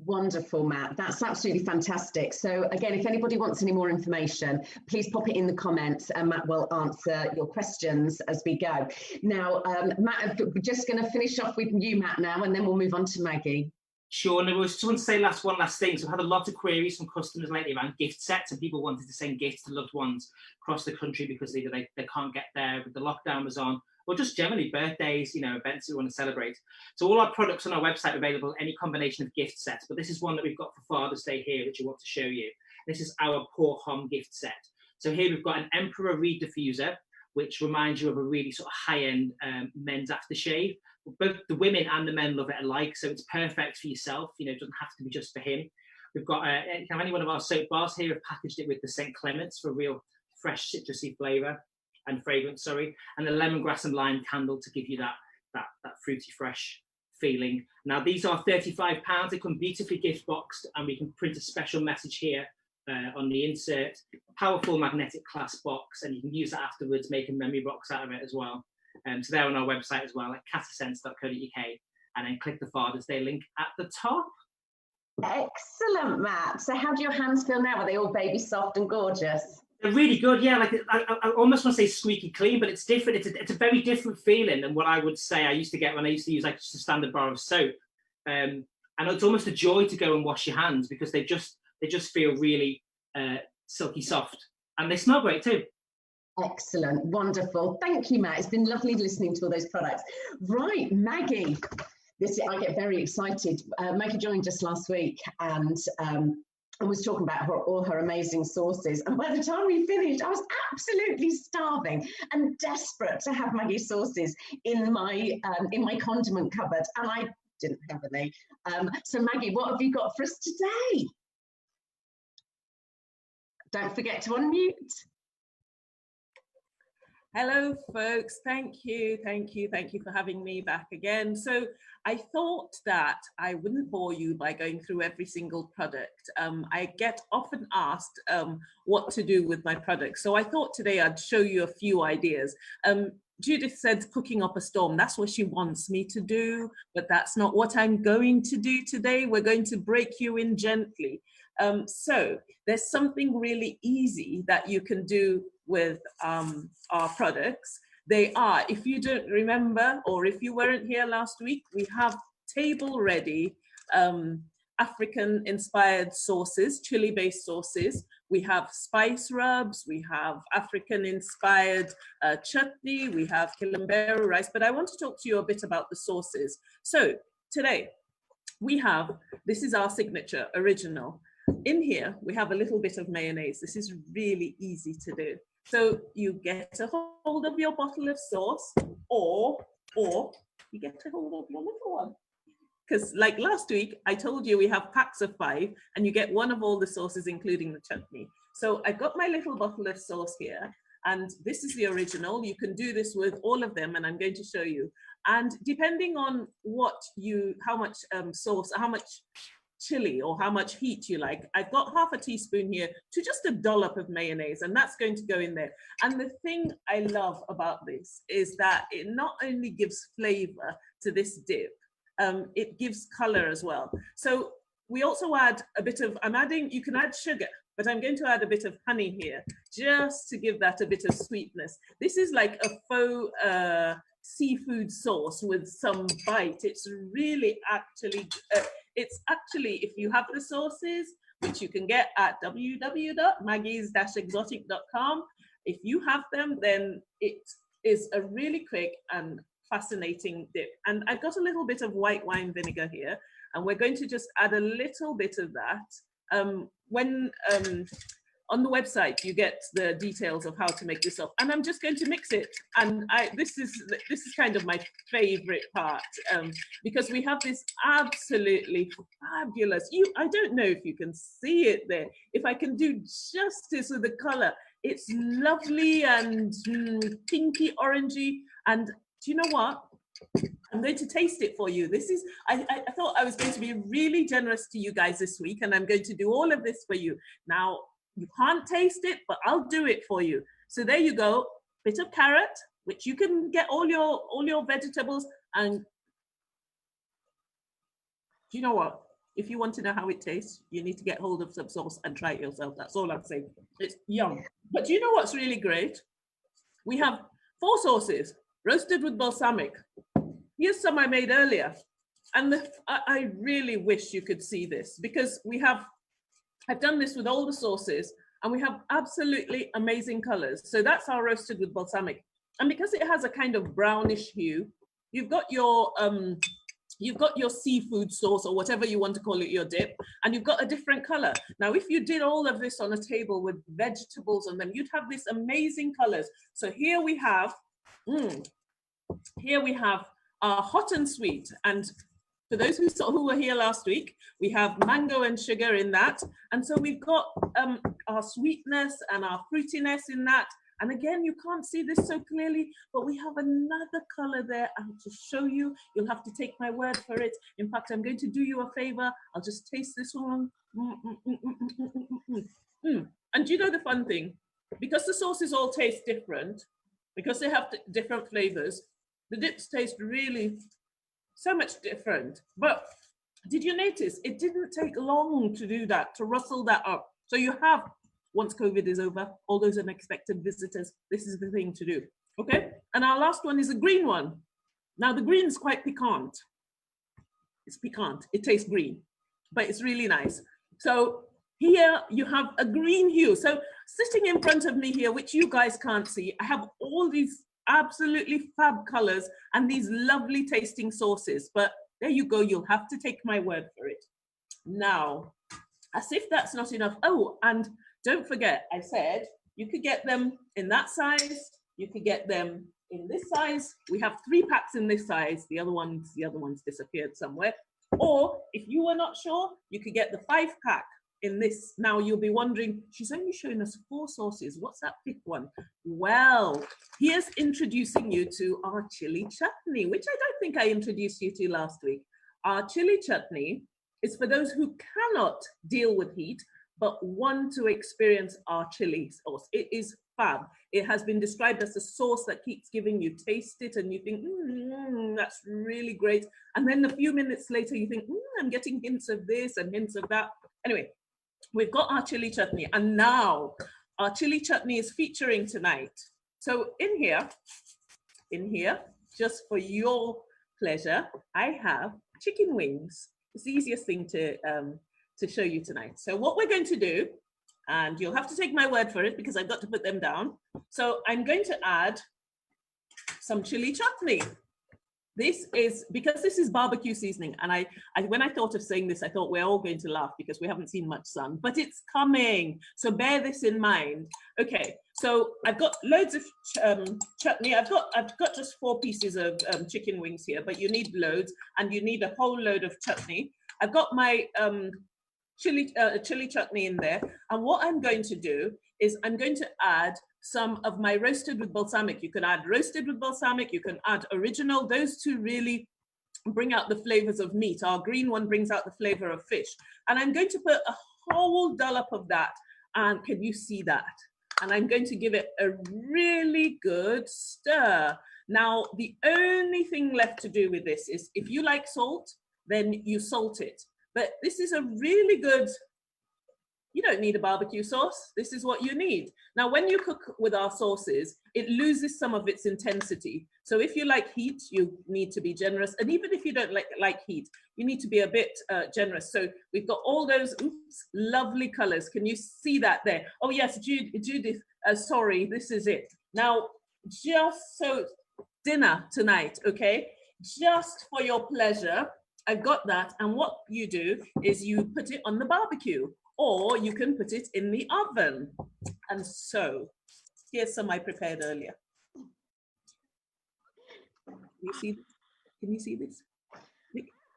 [SPEAKER 1] Wonderful, Matt. That's absolutely fantastic. So again, if anybody wants any more information, please pop it in the comments and Matt will answer your questions as we go. Now, Matt, we're just going to finish off with you, Matt, now, and then we'll move on to Maggie.
[SPEAKER 4] Sure, and I just want to say one last thing. So I've had a lot of queries from customers lately around gift sets, and people wanted to send gifts to loved ones across the country because either they can't get there, but the lockdown was on, or just generally birthdays, events we want to celebrate. So all our products on our website are available, any combination of gift sets, but this is one that we've got for Father's Day here, which I want to show you. This is our Pour Homme gift set. So here we've got an Emperor Reed diffuser, which reminds you of a really sort of high-end men's aftershave. Both the women and the men love it alike, so it's perfect for yourself. It doesn't have to be just for him. We've got any one of our soap bars here. We've packaged it with the St. Clements for a real fresh citrusy flavour and fragrance, and the lemongrass and lime candle to give you that fruity fresh feeling. Now these are £35. They come beautifully gift boxed, and we can print a special message here on the insert. Powerful magnetic clasp box, and you can use that afterwards, make a memory box out of it as well. So they're on our website as well, at casasense.co.uk, and then click the Father's Day link at the top.
[SPEAKER 1] Excellent, Matt. So how do your hands feel now? Are they all baby soft and gorgeous?
[SPEAKER 4] They're really good, yeah. Like I almost want to say squeaky clean, but it's different. It's a very different feeling than what I would say I used to get when I used to use like just a standard bar of soap. And it's almost a joy to go and wash your hands because they just feel really silky soft, and they smell great too.
[SPEAKER 1] Excellent, wonderful. Thank you, Matt. It's been lovely listening to all those products. Right, Maggie. I get very excited. Maggie joined us last week and was talking about all her amazing sauces. And by the time we finished, I was absolutely starving and desperate to have Maggie's sauces in my condiment cupboard, and I didn't have any. So Maggie, what have you got for us today? Don't forget to unmute.
[SPEAKER 5] Hello, folks. Thank you for having me back again. So I thought that I wouldn't bore you by going through every single product. I get often asked what to do with my products. So I thought today I'd show you a few ideas. Judith said cooking up a storm. That's what she wants me to do, but that's not what I'm going to do today. We're going to break you in gently. So there's something really easy that you can do with our products. They are, if you don't remember, or if you weren't here last week, we have table ready African inspired sauces, chili based sauces. We have spice rubs, we have African inspired chutney, we have kilimberu rice, but I want to talk to you a bit about the sauces. So today we have, this is our signature original. In here, we have a little bit of mayonnaise. This is really easy to do. So you get a hold of your bottle of sauce, or you get a hold of your little one. Because like last week, I told you we have packs of 5 and you get one of all the sauces, including the chutney. So I've got my little bottle of sauce here, and this is the original. You can do this with all of them, and I'm going to show you. And depending on how much sauce, how much chili or how much heat you like, I've got half a teaspoon here to just a dollop of mayonnaise, and that's going to go in there. And the thing I love about this is that it not only gives flavor to this dip, it gives color as well. So we also add a bit of, you can add sugar, but I'm going to add a bit of honey here just to give that a bit of sweetness. This is like a faux seafood sauce with some bite. It's really actually, if you have the sauces, which you can get at www.maggies-exotic.com, if you have them, then it is a really quick and fascinating dip. And I've got a little bit of white wine vinegar here, and we're going to just add a little bit of that. on the website, you get the details of how to make this up. And I'm just going to mix it. And this is kind of my favorite part, because we have this absolutely fabulous, I don't know if you can see it there. If I can do justice with the color, it's lovely and pinky orangey. And do you know what? I'm going to taste it for you. This is, I thought I was going to be really generous to you guys this week, and I'm going to do all of this for you. Now, you can't taste it, but I'll do it for you. So there you go, bit of carrot, which you can get all your vegetables. And do you know what? If you want to know how it tastes, you need to get hold of some sauce and try it yourself. That's all I'm saying. It's yum. But do you know what's really great? We have 4 sauces, roasted with balsamic. Here's some I made earlier. And I really wish you could see this, because I've done this with all the sauces, and we have absolutely amazing colors. So that's our roasted with balsamic. And because it has a kind of brownish hue, you've got your seafood sauce, or whatever you want to call it, your dip, and you've got a different color. Now, if you did all of this on a table with vegetables on them, you'd have this amazing colors. So here we have our hot and sweet. And for those who were here last week, we have mango and sugar in that. And so we've got our sweetness and our fruitiness in that. And again, you can't see this so clearly, but we have another color there. And to show you, you'll have to take my word for it. In fact, I'm going to do you a favor. I'll just taste this one. And you know the fun thing? Because the sauces all taste different, because they have different flavors, the dips taste really so much different. But did you notice it didn't take long to do that, to rustle that up? So you have, once COVID is over, all those unexpected visitors, this is the thing to do, okay? And our last one is a green one. Now the green is quite piquant. It's piquant, it tastes green, but it's really nice. So here you have a green hue. So sitting in front of me here, which you guys can't see, I have all these absolutely fab colors and these lovely tasting sauces. But there you go, you'll have to take my word for it. Now, as if that's not enough. Oh, and don't forget, I said you could get them in that size, you could get them in this size. We have 3 packs in this size. The other ones disappeared somewhere. Or if you were not sure, you could get the 5-pack in this. Now you'll be wondering, she's only showing us 4 sauces. What's that 5th one? Well, here's introducing you to our chili chutney, which I don't think I introduced you to last week. Our chili chutney is for those who cannot deal with heat, but want to experience our chili sauce. It is fab. It has been described as a sauce that keeps giving you taste it and you think, that's really great. And then a few minutes later, you think, I'm getting hints of this and hints of that. Anyway, we've got our chili chutney, and now our chili chutney is featuring tonight. So in here, just for your pleasure, I have chicken wings. It's the easiest thing to show you tonight. So what we're going to do, and you'll have to take my word for it because I've got to put them down. So I'm going to add some chili chutney. This is, because this is barbecue seasoning, and when I thought of saying this, I thought we're all going to laugh because we haven't seen much sun, but it's coming. So bear this in mind. Okay, so I've got loads of chutney. I've got just 4 pieces of chicken wings here, but you need loads, and you need a whole load of chutney. I've got my chili chutney in there, and what I'm going to do is I'm going to add some of my roasted with balsamic. You can add roasted with balsamic, you can add original. Those 2 really bring out the flavors of meat. Our green one brings out the flavor of fish. And I'm going to put a whole dollop of that. And can you see that? And I'm going to give it a really good stir. Now, the only thing left to do with this is if you like salt, then you salt it. But this is a really good, you don't need a barbecue sauce. This is what you need. Now, when you cook with our sauces, it loses some of its intensity. So if you like heat, you need to be generous. And even if you don't like heat, you need to be a bit generous. So we've got all those lovely colors. Can you see that there? Oh yes, Judith, sorry, this is it. Now, just so dinner tonight, okay? Just for your pleasure, I've got that. And what you do is you put it on the barbecue, or you can put it in the oven. And so here's some I prepared earlier. You see this? Can you see this?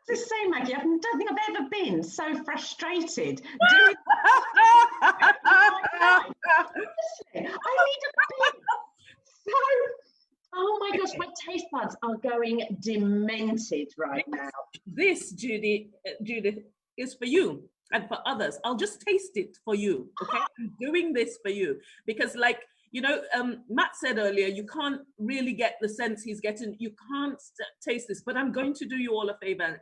[SPEAKER 1] To say, Maggie, I don't think I've ever been so frustrated. I need a bit. So, oh my gosh, my taste buds are going demented right now.
[SPEAKER 5] This, Judith, is for you and for others. I'll just taste it for you, okay? I'm doing this for you because, like, you know, Matt said earlier, you can't really get the sense he's getting. You can't taste this, but I'm going to do you all a favor.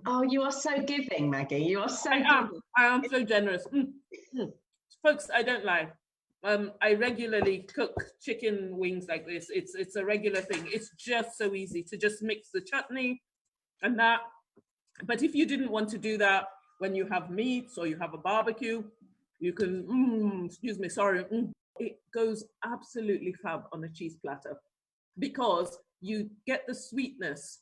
[SPEAKER 1] Oh, you are so giving, Maggie. You are so giving.
[SPEAKER 5] I am so generous. Folks, I don't lie. I regularly cook chicken wings like this. It's a regular thing. It's just so easy to just mix the chutney and that. But if you didn't want to do that when you have meats or you have a barbecue, you can, excuse me, sorry. It goes absolutely fab on a cheese platter because you get the sweetness.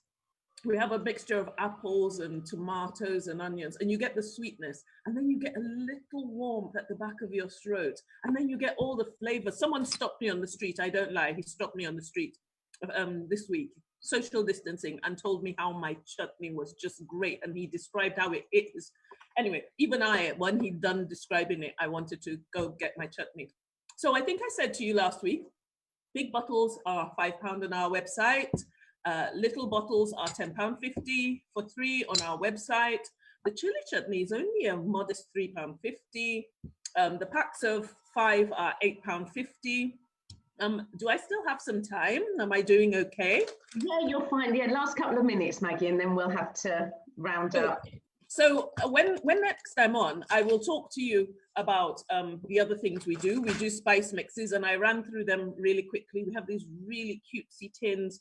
[SPEAKER 5] We have a mixture of apples and tomatoes and onions, and you get the sweetness, and then you get a little warmth at the back of your throat, and then you get all the flavor. Someone stopped me on the street, I don't lie, he stopped me on the street this week, social distancing, and told me how my chutney was just great, and he described how it is. Anyway, even when he'd done describing it, I wanted to go get my chutney. So I think I said to you last week, big bottles are £5 on our website. Little bottles are £10.50 for 3 on our website. The chili chutney is only a modest £3.50. The packs of 5 are £8.50. Do I still have some time? Am I doing okay?
[SPEAKER 1] Yeah, you're fine. Yeah, last couple of minutes, Maggie, and then we'll have to round up.
[SPEAKER 5] So when next I'm on, I will talk to you about the other things we do. We do spice mixes, and I ran through them really quickly. We have these really cutesy tins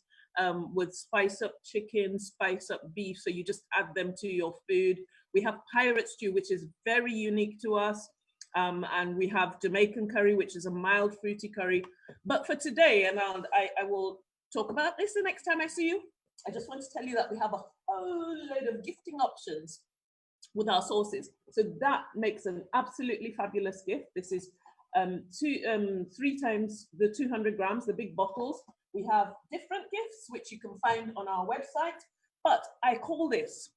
[SPEAKER 5] with spice up chicken, spice up beef, so you just add them to your food. We have pirate stew, which is very unique to us, and we have Jamaican curry, which is a mild fruity curry. But for today, and I will talk about this the next time I see you, I just want to tell you that we have a whole load of gifting options with our sauces. So that makes an absolutely fabulous gift. This is 3 times the 200 grams, the big bottles. We have different gifts, which you can find on our website, but I call this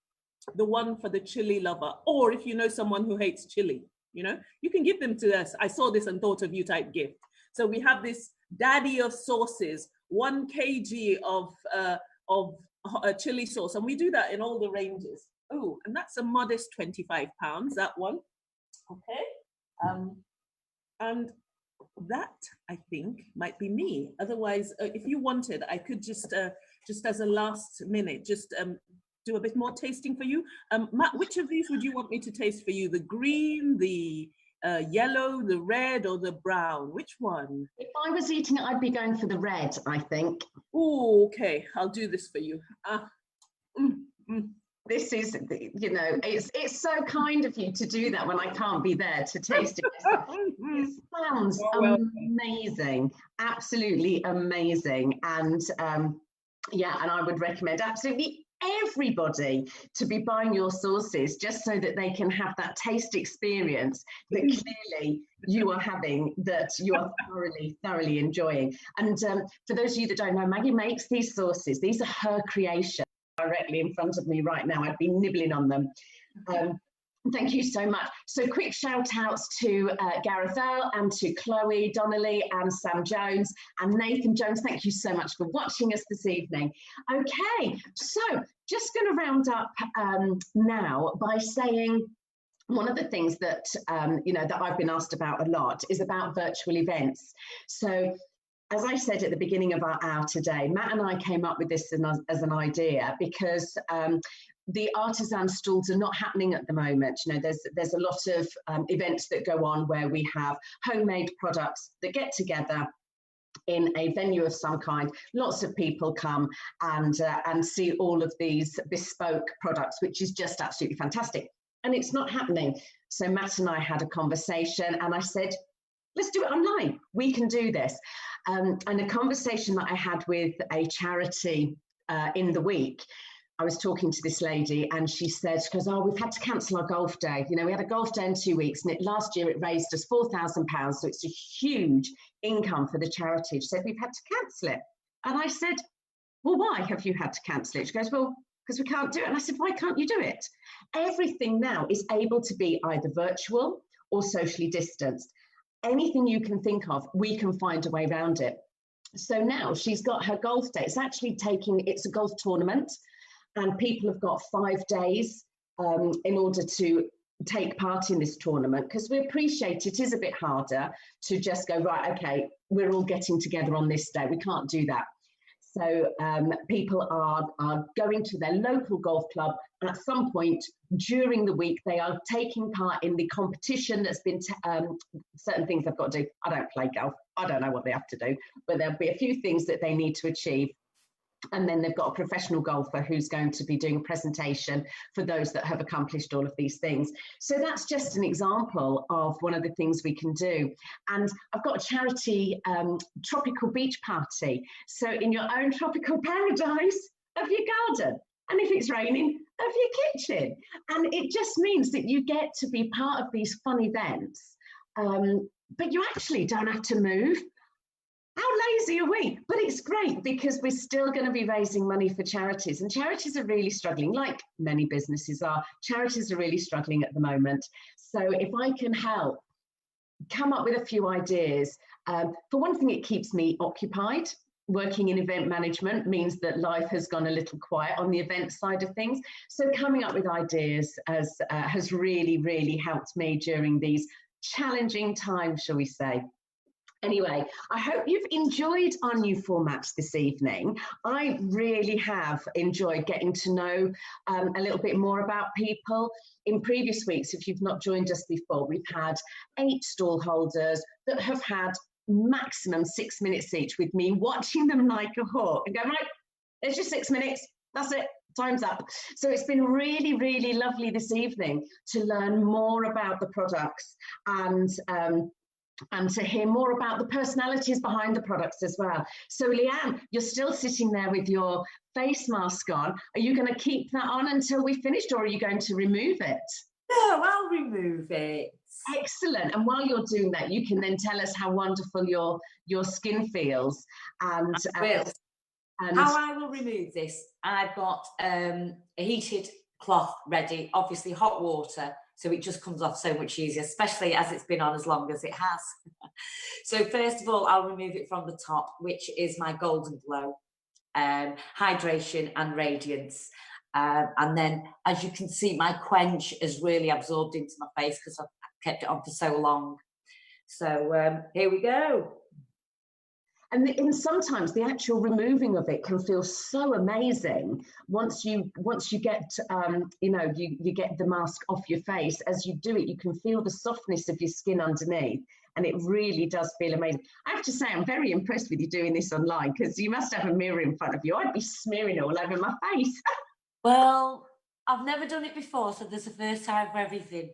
[SPEAKER 5] the one for the chili lover, or if you know someone who hates chili, you know, you can give them to us. I saw this and thought of you type gift. So we have this daddy of sauces, 1 kg of chili sauce, and we do that in all the ranges. Oh, and that's a modest £25, that one. Okay. And that, I think, might be me. Otherwise, if you wanted, I could just as a last minute, just do a bit more tasting for you. Matt, which of these would you want me to taste for you? The green, the yellow, the red, or the brown? Which one?
[SPEAKER 1] If I was eating it, I'd be going for the red, I think.
[SPEAKER 5] Oh, okay. I'll do this for you.
[SPEAKER 1] This is, you know, it's so kind of you to do that when I can't be there to taste it. It sounds amazing, absolutely amazing. And yeah, and I would recommend absolutely everybody to be buying your sauces just so that they can have that taste experience that clearly you are having, that you are thoroughly enjoying. And for those of you that don't know, Maggie makes these sauces. These are her creation. Directly in front of me right now. I'd be nibbling on them. Thank you so much. So quick shout outs to Gareth Earl and to Chloe Donnelly and Sam Jones and Nathan Jones. Thank you so much for watching us this evening. Okay, so just going to round up now by saying one of the things that you know, that I've been asked about a lot is about virtual events. So as I said at the beginning of our hour today, Matt and I came up with this as an idea because the Artisan stalls are not happening at the moment. You know, there's a lot of events that go on where we have homemade products that get together in a venue of some kind. Lots of people come and see all of these bespoke products, which is just absolutely fantastic. And it's not happening. So Matt and I had a conversation and I said, let's do it online. We can do this. And a conversation that I had with a charity in the week, I was talking to this lady and she goes, oh, we've had to cancel our golf day. You know, we had a golf day in 2 weeks and last year it raised us £4,000. So it's a huge income for the charity. She said, we've had to cancel it. And I said, well, why have you had to cancel it? She goes, well, because we can't do it. And I said, why can't you do it? Everything now is able to be either virtual or socially distanced. Anything you can think of, we can find a way around it. So now she's got her golf day. It's a golf tournament. And people have got 5 days in order to take part in this tournament, because we appreciate it is a bit harder to just go, right, okay, we're all getting together on this day. We can't do that. So people are going to their local golf club, and at some point during the week, they are taking part in the competition that's been certain things they've got to do. I don't play golf. I don't know what they have to do, but there'll be a few things that they need to achieve. And then they've got a professional golfer who's going to be doing a presentation for those that have accomplished all of these things. So that's just an example of one of the things we can do. And I've got a charity tropical beach party. So in your own tropical paradise of your garden. And if it's raining, of your kitchen. And it just means that you get to be part of these fun events, but you actually don't have to move. How lazy are we? But it's great because we're still going to be raising money for charities, and charities are really struggling, like many businesses are. Charities are really struggling at the moment. So if I can help come up with a few ideas, for one thing, it keeps me occupied. Working in event management means that life has gone a little quiet on the event side of things. So coming up with ideas has really, really helped me during these challenging times, shall we say. Anyway, I hope you've enjoyed our new format this evening. I really have enjoyed getting to know a little bit more about people. In previous weeks, if you've not joined us before, we've had 8 stall holders that have had maximum 6 minutes each with me, watching them like a hawk and go, right, there's your 6 minutes, that's it, time's up. So it's been really, really lovely this evening to learn more about the products and to hear more about the personalities behind the products as well. So Leanne, you're still sitting there with your face mask on. Are you going to keep that on until we finished, or are you going to remove it?
[SPEAKER 3] No, I'll remove it.
[SPEAKER 1] Excellent. And while you're doing that, you can then tell us how wonderful your skin feels. And
[SPEAKER 3] how I will remove this, I've got a heated cloth ready, obviously hot water, so it just comes off so much easier, especially as it's been on as long as it has. So first of all, I'll remove it from the top, which is my Golden Glow, hydration and radiance. And then, as you can see, my quench has really absorbed into my face because I've kept it on for so long. So here we go.
[SPEAKER 1] And sometimes the actual removing of it can feel so amazing once you get you get the mask off your face. As you do it, you can feel the softness of your skin underneath, and it really does feel amazing. I have to say, I'm very impressed with you doing this online, because you must have a mirror in front of you. I'd be smearing it all over my face.
[SPEAKER 3] Well, I've never done it before, so there's a first time for everything.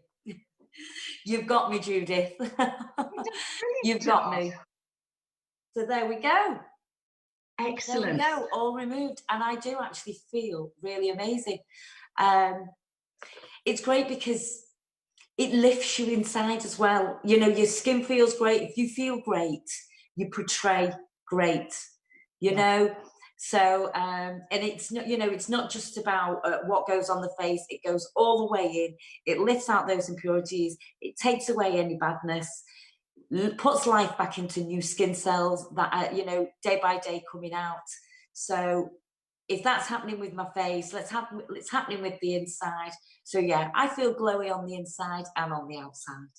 [SPEAKER 3] You've got me, Judith. You've got me. So there we go.
[SPEAKER 1] Excellent.
[SPEAKER 3] There we go, all removed. And I do actually feel really amazing. It's great because it lifts you inside as well. You know, your skin feels great. If you feel great, you portray great, you know. So, and it's not, you know, it's not just about what goes on the face. It goes all the way in. It lifts out those impurities. It takes away any badness. Puts life back into new skin cells that are, you know, day by day coming out. So if that's happening with my face, it's happening with the inside. So yeah, I feel glowy on the inside and on the outside.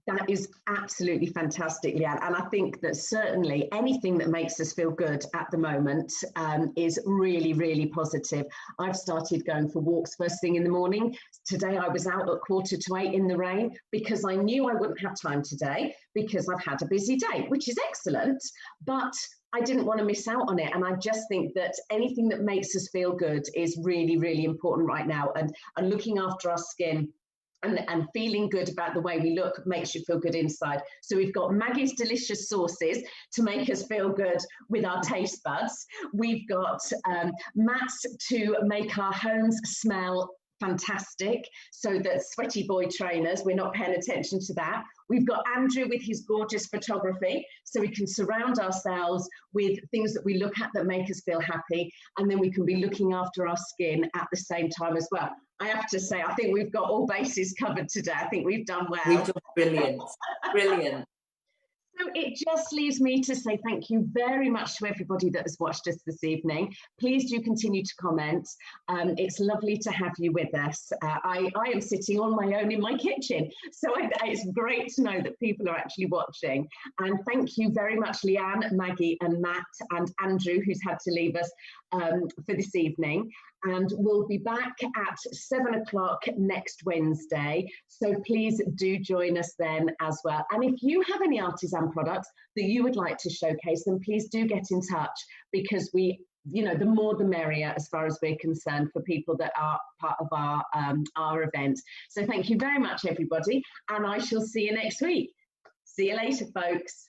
[SPEAKER 1] That is absolutely fantastic, Leanne. And I think that certainly anything that makes us feel good at the moment is really, really positive. I've started going for walks first thing in the morning. Today I was out at 7:45 in the rain because I knew I wouldn't have time today because I've had a busy day, which is excellent, but I didn't want to miss out on it. And I just think that anything that makes us feel good is really, really important right now. And looking after our skin and feeling good about the way we look makes you feel good inside. So we've got Maggie's delicious sauces to make us feel good with our taste buds. We've got mats to make our homes smell fantastic, so that sweaty boy trainers, we're not paying attention to that. We've got Andrew with his gorgeous photography, so we can surround ourselves with things that we look at that make us feel happy, and then we can be looking after our skin at the same time as well. I have to say, I think we've got all bases covered today. I think we've done well.
[SPEAKER 3] We've done brilliant, brilliant.
[SPEAKER 1] So it just leaves me to say thank you very much to everybody that has watched us this evening. Please do continue to comment. It's lovely to have you with us. I am sitting on my own in my kitchen, so it's great to know that people are actually watching. And thank you very much, Leanne, Maggie and Matt and Andrew, who's had to leave us for this evening. And we'll be back at 7 o'clock next Wednesday. So please do join us then as well. And if you have any artisan products that you would like to showcase, then please do get in touch, because we, you know, the more the merrier as far as we're concerned for people that are part of our event. So thank you very much, everybody. And I shall see you next week. See you later, folks.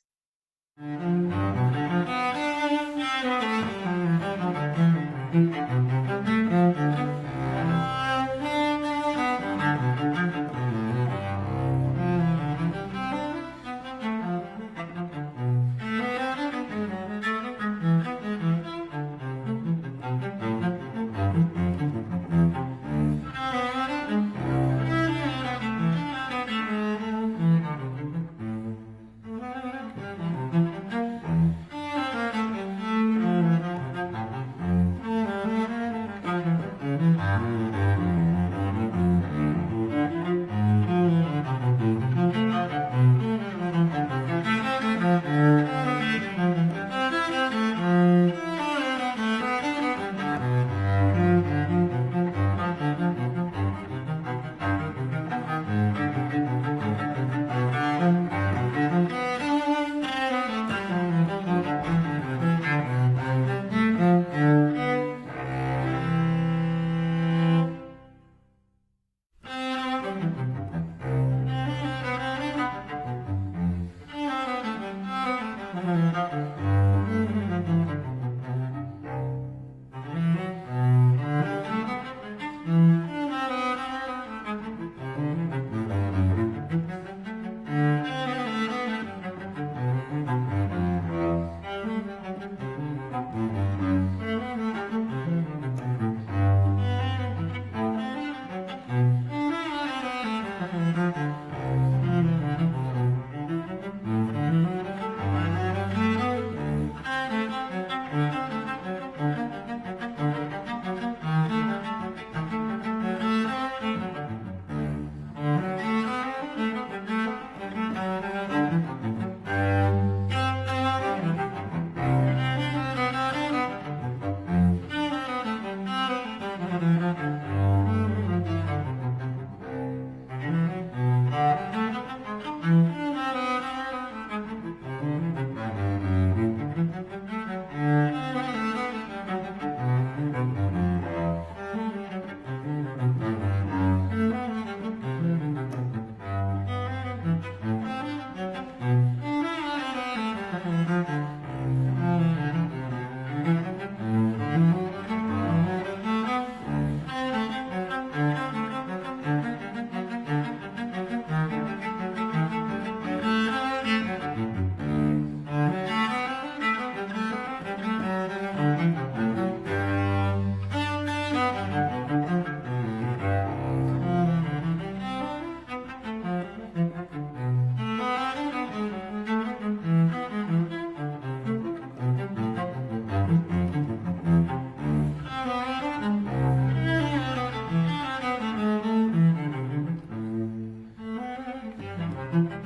[SPEAKER 6] Thank you.